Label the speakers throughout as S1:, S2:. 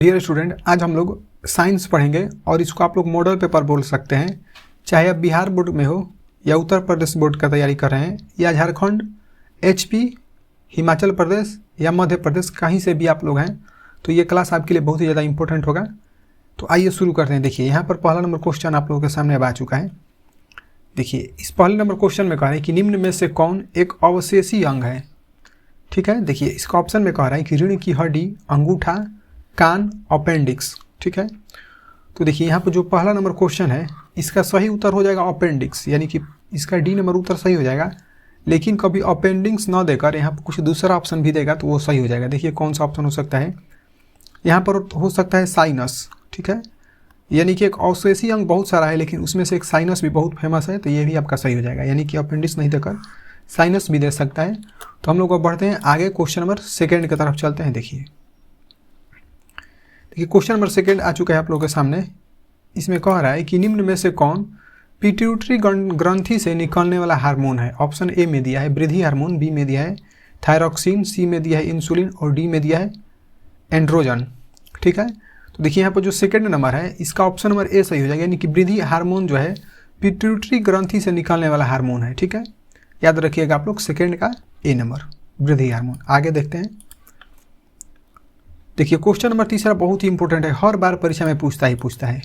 S1: Dear student, आज हम लोग साइंस पढ़ेंगे और इसको आप लोग मॉडल पेपर बोल सकते हैं। चाहे आप बिहार बोर्ड में हो या उत्तर प्रदेश बोर्ड का तैयारी कर रहे हैं या झारखंड, एचपी, हिमाचल प्रदेश या मध्य प्रदेश, कहीं से भी आप लोग हैं तो ये क्लास आपके लिए बहुत ही ज़्यादा इंपॉर्टेंट होगा। तो आइए शुरू करते हैं। देखिए यहाँ पर पहला नंबर क्वेश्चन आप लोगों के सामने अब आ चुका है। देखिए इस पहले नंबर क्वेश्चन में कह रहे हैं कि निम्न में से कौन एक अवशेषी अंग है। ठीक है, देखिए इसका ऑप्शन में कह रहा है कि रीढ़ की हड्डी, अंगूठा, कान, अपेंडिक्स। ठीक है, तो देखिए यहाँ पर जो पहला नंबर क्वेश्चन है इसका सही उत्तर हो जाएगा अपेंडिक्स, यानी कि इसका डी नंबर उत्तर सही हो जाएगा। लेकिन कभी अपेंडिक्स न देकर यहाँ पर कुछ दूसरा ऑप्शन भी देगा तो वो सही हो जाएगा। देखिए कौन सा ऑप्शन हो सकता है, यहाँ पर हो सकता है साइनस। ठीक है, यानी कि एक अवशेषी अंग बहुत सारा है लेकिन उसमें से एक साइनस भी बहुत फेमस है, तो ये भी आपका सही हो जाएगा। यानी कि अपेंडिक्स नहीं देकर साइनस भी दे सकता है। तो हम लोग अब बढ़ते हैं आगे, क्वेश्चन नंबर सेकेंड की तरफ चलते हैं। देखिए क्वेश्चन नंबर सेकेंड आ चुका है आप लोगों के सामने। इसमें कह रहा है कि निम्न में से कौन पिट्यूटरी ग्रंथि से निकलने वाला हार्मोन है। ऑप्शन ए में दिया है वृद्धि हार्मोन, बी में दिया है थायरॉक्सिन, सी में दिया है इंसुलिन और डी में दिया है एंड्रोजन। ठीक है, तो देखिए यहाँ पर जो सेकेंड नंबर है इसका ऑप्शन नंबर ए सही हो जाएगा, यानी कि वृद्धि हार्मोन जो है पिट्यूटरी ग्रंथि से निकलने वाला हार्मोन है। ठीक है, याद रखिएगा आप लोग सेकेंड का ए नंबर वृद्धि हार्मोन। आगे देखते हैं। देखिए क्वेश्चन नंबर तीसरा बहुत ही इंपॉर्टेंट है, हर बार परीक्षा में पूछता है।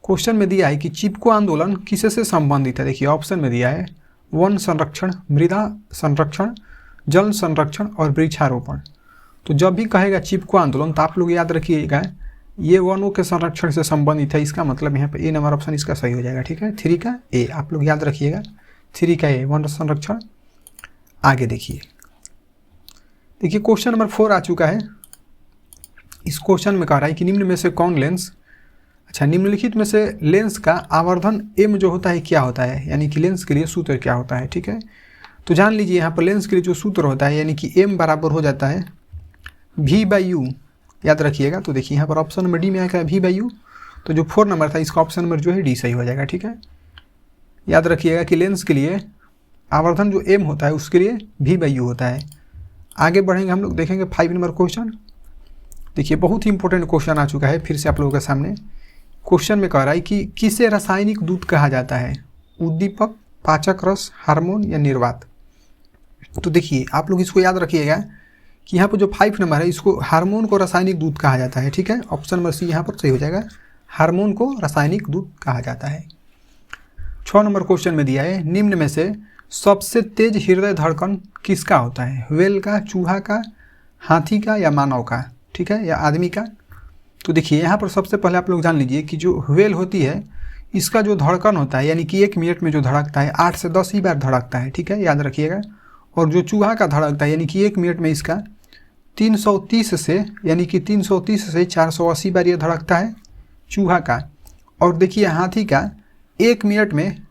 S1: क्वेश्चन में दिया है कि चिपको आंदोलन किससे से संबंधित है। देखिए ऑप्शन में दिया है वन संरक्षण, मृदा संरक्षण, जल संरक्षण और वृक्षारोपण। तो जब भी कहेगा चिपको आंदोलन तो आप लोग याद रखिएगा ये वनों के संरक्षण से संबंधित है। इसका मतलब यहाँ पे ए नंबर ऑप्शन इसका सही हो जाएगा। ठीक है, 3 का ए आप लोग याद रखिएगा, 3 का ए वन संरक्षण। आगे देखिए क्वेश्चन नंबर 4 आ चुका है। इस क्वेश्चन में कह रहा है कि निम्न में से कौन लेंस, निम्नलिखित में से लेंस का आवर्धन एम जो होता है क्या होता है, यानी कि लेंस के लिए सूत्र क्या होता है। ठीक है, तो जान लीजिए यहाँ पर लेंस के लिए जो सूत्र होता है यानी कि एम बराबर हो जाता है V/U, याद रखिएगा। तो देखिए यहाँ पर ऑप्शन नंबर डी में आएगा V/U, तो जो 4 नंबर था इसका ऑप्शन नंबर जो है डी सही हो जाएगा। ठीक है, याद रखिएगा कि लेंस के लिए आवर्धन जो एम होता है उसके लिए V/U होता है। आगे बढ़ेंगे हम लोग, देखेंगे 5 नंबर क्वेश्चन। देखिए बहुत ही इंपॉर्टेंट क्वेश्चन आ चुका है फिर से आप लोगों के सामने। क्वेश्चन में कह रहा है कि किसे रासायनिक दूध कहा जाता है, उद्दीपक, पाचक रस, हार्मोन या निर्वात। तो देखिए आप लोग इसको याद रखिएगा कि यहाँ पर जो 5 नंबर है इसको हार्मोन को रासायनिक दूध कहा जाता है। ठीक है, ऑप्शन नंबर सी यहाँ पर सही हो जाएगा, हार्मोन को रासायनिक दूध कहा जाता है। 6 नंबर क्वेश्चन में दिया है निम्न में से सबसे तेज हृदय धड़कन किसका होता है, व्हेल का, चूहा का, हाथी का या मानव का। ठीक है, या आदमी का। तो देखिए यहाँ पर सबसे पहले आप लोग जान लीजिए कि जो व्हेल होती है इसका जो धड़कन होता है यानी कि 1 मिनट में जो धड़कता है 8 से 10 ही बार धड़कता है। ठीक है, याद रखिएगा। और जो चूहा का धड़कता है यानी कि 1 मिनट में इसका 330 से 480 बार ये धड़कता है चूहा का। और देखिए हाथी का 1 मिनट में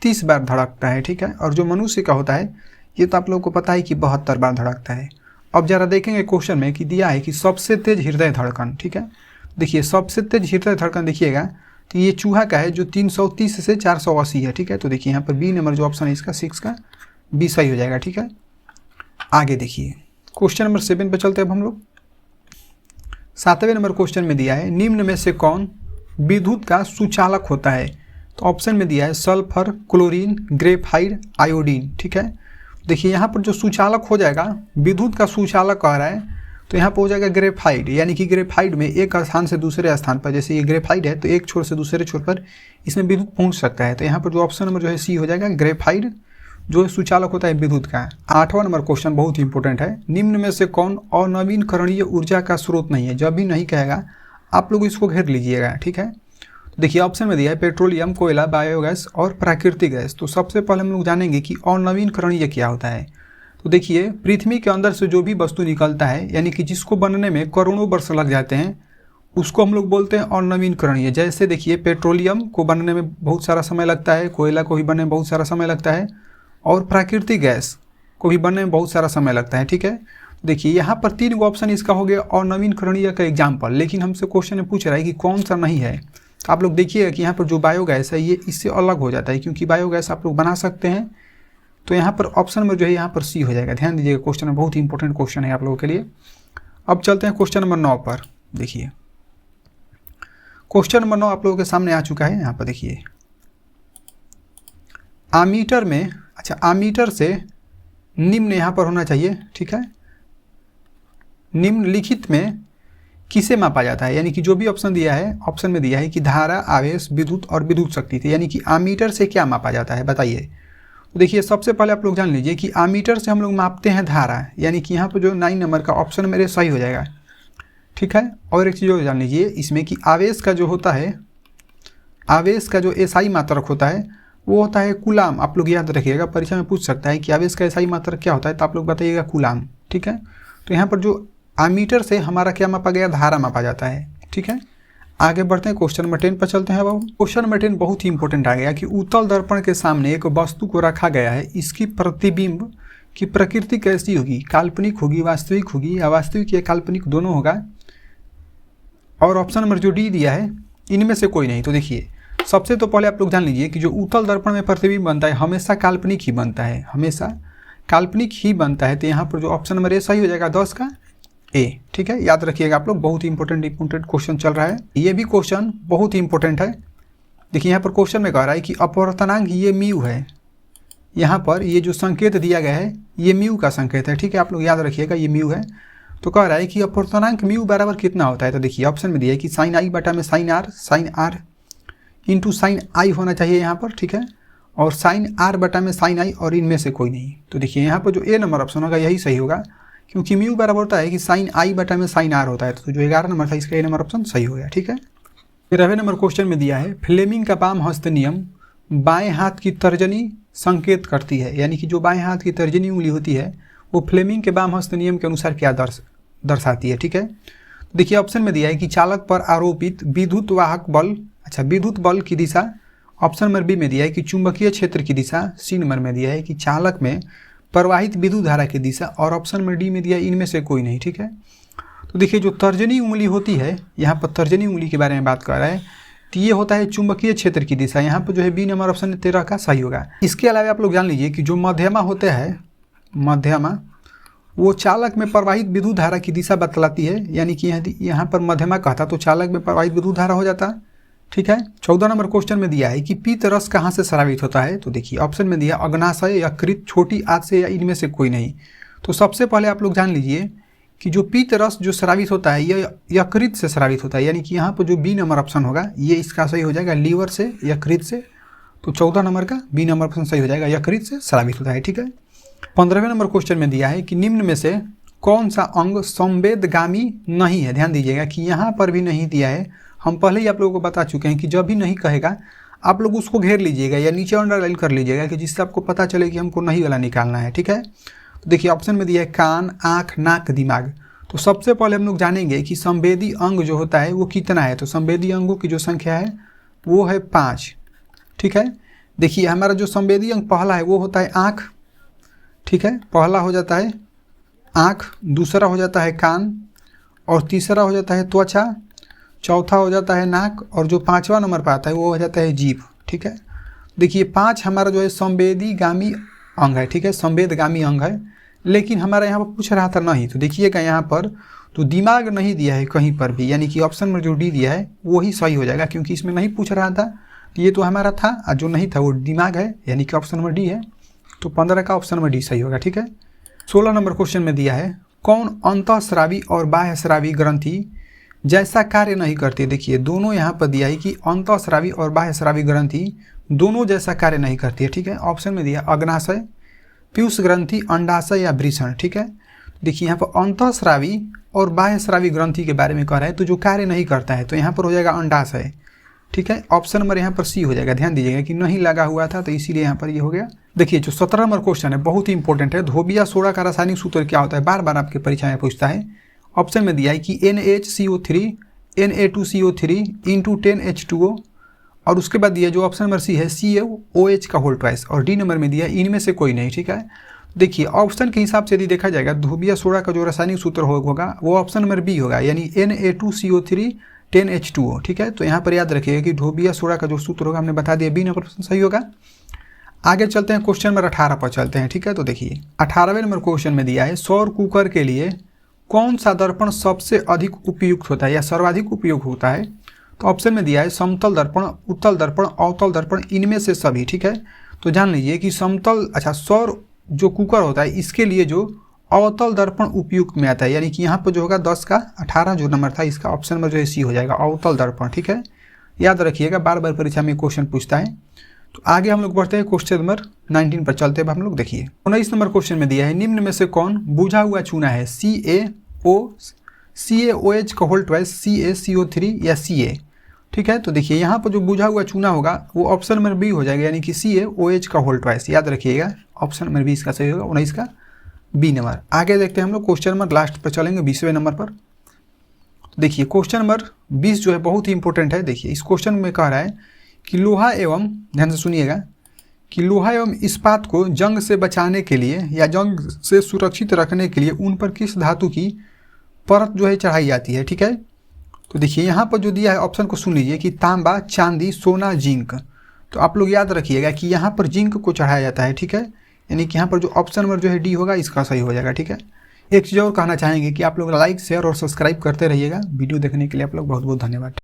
S1: 30 बार धड़कता है। ठीक है, और जो मनुष्य का होता है ये तो आप लोगों को पता है कि 72 बार धड़कता है। अब जरा देखेंगे क्वेश्चन में कि दिया है कि सबसे तेज हृदय धड़कन। ठीक है, देखिए सबसे तेज हृदय धड़कन देखिएगा तो ये चूहा का है जो 330 से 480 है। ठीक है, तो देखिए यहाँ पर बी नंबर जो ऑप्शन है इसका 6 का बी सही हो जाएगा। ठीक है, आगे देखिए क्वेश्चन नंबर 7 पे चलते हैं अब हम लोग। 7वें नंबर क्वेश्चन में दिया है निम्न में से कौन विद्युत का सुचालक होता है। तो ऑप्शन में दिया है सल्फर, क्लोरीन, ग्रेफाइट, आयोडीन। ठीक है, देखिए यहाँ पर जो सुचालक हो जाएगा, विद्युत का सुचालक कह रहा है तो यहाँ पर हो जाएगा ग्रेफाइट, यानी कि ग्रेफाइट में एक स्थान से दूसरे स्थान पर, जैसे ये ग्रेफाइट है तो एक छोर से दूसरे छोर पर इसमें विद्युत पहुँच सकता है। तो यहाँ पर जो ऑप्शन नंबर जो है सी हो जाएगा, ग्रेफाइट जो सुचालक होता है विद्युत का। 8वां नंबर क्वेश्चन बहुत ही इंपॉर्टेंट है, निम्न में से कौन अनवीनकरणीय ऊर्जा का स्रोत नहीं है। जब भी नहीं कहेगा आप लोग इसको घेर लीजिएगा। ठीक है, देखिए ऑप्शन में दिया है पेट्रोलियम, कोयला, बायोगैस और प्राकृतिक गैस। तो सबसे पहले हम लोग जानेंगे कि अनवीनकरणीय क्या होता है। तो देखिए पृथ्वी के अंदर से जो भी वस्तु निकलता है यानी कि जिसको बनने में करोड़ों वर्ष लग जाते हैं उसको हम लोग बोलते हैं अनवीनकरणीय। जैसे देखिए पेट्रोलियम को बनने में बहुत सारा समय लगता है, कोयला को भी बनने में बहुत सारा समय लगता है और प्राकृतिक गैस को भी बनने में बहुत सारा समय लगता है। ठीक है, देखिए यहाँ पर 3 गो ऑप्शन इसका हो गया अनवीनकरणीय का एग्जाम्पल, लेकिन हमसे क्वेश्चन में पूछ रहा है कि कौन सा नहीं है। तो आप लोग देखिएगा कि यहाँ पर जो बायोगैस है ये इससे अलग हो जाता है, क्योंकि बायोगैस आप लोग बना सकते हैं। तो यहाँ पर ऑप्शन नंबर जो है यहाँ पर सी हो जाएगा। ध्यान दीजिएगा, क्वेश्चन में बहुत ही इंपॉर्टेंट क्वेश्चन है आप लोगों के लिए। अब चलते हैं क्वेश्चन नंबर 9 पर। देखिए क्वेश्चन नंबर 9 आप लोगों के सामने आ चुका है। यहाँ पर देखिए आमीटर में, अच्छा आमीटर से निम्न यहाँ पर होना चाहिए, ठीक है। निम्नलिखित में किसे मापा जाता है, यानी कि जो भी ऑप्शन दिया है, ऑप्शन में दिया है कि धारा, आवेश, विद्युत और विद्युत शक्ति थी, यानी कि आमीटर से क्या मापा जाता है बताइए। तो देखिए सबसे पहले आप लोग जान लीजिए कि आमीटर से हम लोग मापते हैं धारा, यानी कि यहाँ पर जो 9 नंबर का ऑप्शन मेरे सही हो जाएगा, ठीक है। और एक चीज़ और जान लीजिए इसमें कि आवेश का जो होता है, आवेश का जो एसआई मात्रक होता है वो होता है कूलाम। आप लोग याद रखिएगा, परीक्षा में पूछ सकता है कि आवेश का एसआई मात्रक क्या होता है, तो आप लोग बताइएगा कूलाम, ठीक है। तो यहाँ पर जो आमीटर से हमारा क्या मापा गया, धारा मापा जाता है, ठीक है। आगे बढ़ते हैं, क्वेश्चन नंबर 10 पर चलते हैं। बाबू क्वेश्चन नंबर 10 बहुत ही इंपॉर्टेंट आ गया कि उत्तल दर्पण के सामने एक वस्तु को रखा गया है, इसकी प्रतिबिंब की प्रकृति कैसी होगी, काल्पनिक होगी, वास्तविक होगी, या वास्तविक या काल्पनिक दोनों होगा। और ऑप्शन नंबर जो डी दिया है इनमें से कोई नहीं। तो देखिए सबसे तो पहले आप लोग जान लीजिए कि जो उत्तल दर्पण में प्रतिबिंब बनता है हमेशा काल्पनिक ही बनता है, हमेशा काल्पनिक ही बनता है। तो यहाँ पर जो ऑप्शन नंबर ए सही हो जाएगा 10 का ए, ठीक है। याद रखिएगा आप लोग, बहुत ही इंपॉर्टेंट क्वेश्चन चल रहा है, ये भी क्वेश्चन बहुत ही इंपॉर्टेंट है। देखिए यहाँ पर क्वेश्चन में कह रहा है कि अपवर्तनांक ये म्यू है, यहाँ पर ये जो संकेत दिया गया है ये म्यू का संकेत है, ठीक है। आप लोग याद रखिएगा ये म्यू है। तो कह रहा है कि अपवर्तनांक म्यू बराबर कितना होता है। तो देखिए ऑप्शन में दिया है कि साइन आई बटा में साइन आर इंटू साइन आई होना चाहिए यहाँ पर, ठीक है। और साइन आर बटा में साइन आई, और इनमें से कोई नहीं। तो देखिए यहाँ पर जो ए नंबर ऑप्शन होगा यही सही होगा, क्योंकि म्यू बराबर होता है कि साइन आई बटा में साइन आर होता है। तो जो 11 नंबर था इसका ए नंबर ऑप्शन सही हो गया, ठीक है। 13वें नंबर क्वेश्चन में दिया है फ्लेमिंग का वाम हस्त नियम बाएं हाथ की तर्जनी संकेत करती है, यानी कि जो बाएं हाथ की तर्जनी उंगली होती है वो फ्लेमिंग के वाम हस्त नियम के अनुसार क्या दर्शाती है, ठीक है। देखिए ऑप्शन में दिया है कि चालक पर आरोपित विद्युत वाहक बल, अच्छा विद्युत बल की दिशा। ऑप्शन नंबर बी में दिया है कि चुंबकीय क्षेत्र की दिशा। सी नंबर में दिया है कि चालक में प्रवाहित विद्युत धारा की दिशा। और ऑप्शन नंबर डी में दिया है इनमें से कोई नहीं, ठीक है। तो देखिए जो तर्जनी उंगली होती है, यहाँ पर तर्जनी उंगली के बारे में बात कर रहा है, तो ये होता है चुंबकीय क्षेत्र की दिशा। यहाँ पर जो है बी नंबर ऑप्शन 13 का सही होगा। इसके अलावा आप लोग जान लीजिए कि जो मध्यमा होते हैं, मध्यमा वो चालक में प्रवाहित विद्युत धारा की दिशा बतलाती है, यानी कि यहाँ पर मध्यमा कहता तो चालक में प्रवाहित विद्युत धारा हो जाता, ठीक है। 14 नंबर क्वेश्चन में दिया है कि पीत रस कहाँ से स्रावित होता है। तो देखिए ऑप्शन में दिया अग्नाशय, यकृत, छोटी आंत से, या इनमें से कोई नहीं। तो सबसे पहले आप लोग जान लीजिए कि जो पीत रस जो स्रावित होता है ये यकृत से स्रावित होता है, यानी कि यहाँ पर जो बी नंबर ऑप्शन होगा ये इसका सही हो जाएगा, लीवर से, यकृत से। तो 14 नंबर का बी नंबर ऑप्शन सही हो जाएगा, यकृत से स्रावित होता है, ठीक है। 15वें नंबर क्वेश्चन में दिया है कि निम्न में से कौन सा अंग संवेदगामी नहीं है। ध्यान दीजिएगा कि यहाँ पर भी नहीं दिया है, हम पहले ही आप लोगों को बता चुके हैं कि जब भी नहीं कहेगा आप लोग उसको घेर लीजिएगा या नीचे अंडरलाइन कर लीजिएगा, कि जिससे आपको पता चले कि हमको नहीं वाला निकालना है, ठीक है। तो देखिए ऑप्शन में दिया है कान, आँख, नाक, दिमाग। तो सबसे पहले हम लोग जानेंगे कि संवेदी अंग जो होता है वो कितना है। तो संवेदी अंगों की जो संख्या है वो है 5, ठीक है। देखिए हमारा जो संवेदी अंग पहला है वो होता है आँख, ठीक है। पहला हो जाता है आँख, दूसरा हो जाता है कान, और तीसरा हो जाता है त्वचा, चौथा हो जाता है नाक, और जो 5वां नंबर पर आता है वो हो जाता है जीभ, ठीक है। देखिए 5 हमारा जो है संवेदीगामी अंग है, ठीक है, संवेदगामी अंग है। लेकिन हमारा यहाँ पर पूछ रहा था नहीं, तो देखिएगा यहाँ पर तो दिमाग नहीं दिया है कहीं पर भी, यानी कि ऑप्शन में जो डी दिया है वही सही हो जाएगा, क्योंकि इसमें नहीं पूछ रहा था, ये तो हमारा था, और जो नहीं था वो दिमाग है, यानी कि ऑप्शन नंबर डी है। तो 15 का ऑप्शन नंबर डी सही होगा, ठीक है। 16 नंबर क्वेश्चन में दिया है कौन अंतःस्रावी और बाह्यस्रावी ग्रंथि जैसा कार्य नहीं करती। देखिए दोनों यहाँ पर दिया है कि अंतःस्रावी और बाह्यस्रावी ग्रंथि दोनों जैसा कार्य नहीं करती है, ठीक है। ऑप्शन में दिया अग्नाशय, पीयूष ग्रंथि, अंडाशय या वृषण, ठीक है। देखिए यहाँ पर अंतःस्रावी और बाह्यस्रावी ग्रंथि के बारे में कह रहा है, तो जो कार्य नहीं करता है तो यहाँ पर हो जाएगा अंडाशय, ठीक है। ऑप्शन नंबर यहाँ पर सी हो जाएगा। ध्यान दीजिएगा कि नहीं लगा हुआ था तो इसीलिए यहाँ पर ये हो गया। देखिए जो 17 नंबर क्वेश्चन है बहुत ही इंपॉर्टेंट है, धोबिया सोडा का रासायनिक सूत्र क्या होता है, बार बार आपके परीक्षा में पूछता है। ऑप्शन में दिया है कि NaCO3 Na2CO3 इंटू 10H2O, और उसके बाद दिया जो ऑप्शन नंबर सी है CaOH का होल ट्वाइस, और डी नंबर में दिया इनमें से कोई नहीं, ठीक है। देखिए ऑप्शन के हिसाब से यदि देखा जाएगा धोबिया सोडा का जो रासायनिक सूत्र होगा वो ऑप्शन नंबर बी होगा, यानी Na2CO3 10H2O, ठीक है। तो यहाँ पर याद रखिएगा कि धोबिया सोडा का जो सूत्र होगा हमने बता दिया, बी नंबर सही होगा। आगे चलते हैं, क्वेश्चन नंबर 18 पर चलते हैं, ठीक है। तो देखिए 18वें नंबर क्वेश्चन में दिया है सौर कुकर के लिए कौन सा दर्पण सबसे अधिक उपयुक्त होता है या सर्वाधिक उपयोग होता है। तो ऑप्शन में दिया है समतल दर्पण, उत्तल दर्पण, अवतल दर्पण, इनमें से सभी। ठीक है, तो जान लीजिए कि समतल, अच्छा, सौर जो कुकर होता है इसके लिए जो अवतल दर्पण उपयुक्त में आता है, यानी कि यहाँ पर जो होगा 10 का 18 जो नंबर था इसका ऑप्शन नंबर जो है सी हो जाएगा, अवतल दर्पण। ठीक है, याद रखिएगा, बार बार परीक्षा में क्वेश्चन पूछता है। तो आगे हम लोग बढ़ते हैं क्वेश्चन नंबर 19 पर चलते हैं हम लोग। देखिए 19 नंबर क्वेश्चन में दिया है निम्न में से कौन बुझा हुआ चूना है, CaOH का होल ट्वाइस, CaCO3 या Ca। ठीक है, तो देखिए यहाँ पर जो बुझा हुआ चूना होगा वो ऑप्शन नंबर बी हो जाएगा, यानी कि CaOH का होल ट्वाइस। याद रखिएगा, ऑप्शन नंबर बी इसका सही होगा, 19 का बी नंबर। आगे देखते हैं हम लोग क्वेश्चन नंबर लास्ट पर चलेंगे, 20वें नंबर पर। देखिए क्वेश्चन नंबर 20 जो है बहुत ही इंपॉर्टेंट है। देखिए इस क्वेश्चन में कह रहा है कि लोहा एवं, ध्यान से सुनिएगा, कि लोहा एवं इस्पात को जंग से बचाने के लिए या जंग से सुरक्षित रखने के लिए उन पर किस धातु की परत जो है चढ़ाई जाती है। ठीक है, तो देखिए यहाँ पर जो दिया है ऑप्शन को सुन लीजिए कि तांबा, चांदी, सोना, जिंक। तो आप लोग याद रखिएगा कि यहाँ पर जिंक को चढ़ाया जाता है। ठीक है, यानी कि यहाँ पर जो ऑप्शन नंबर जो है डी होगा इसका सही हो जाएगा। ठीक है, एक चीज़ और कहना चाहेंगे कि आप लोग लाइक, शेयर और सब्सक्राइब करते रहिएगा। वीडियो देखने के लिए आप लोग बहुत बहुत धन्यवाद।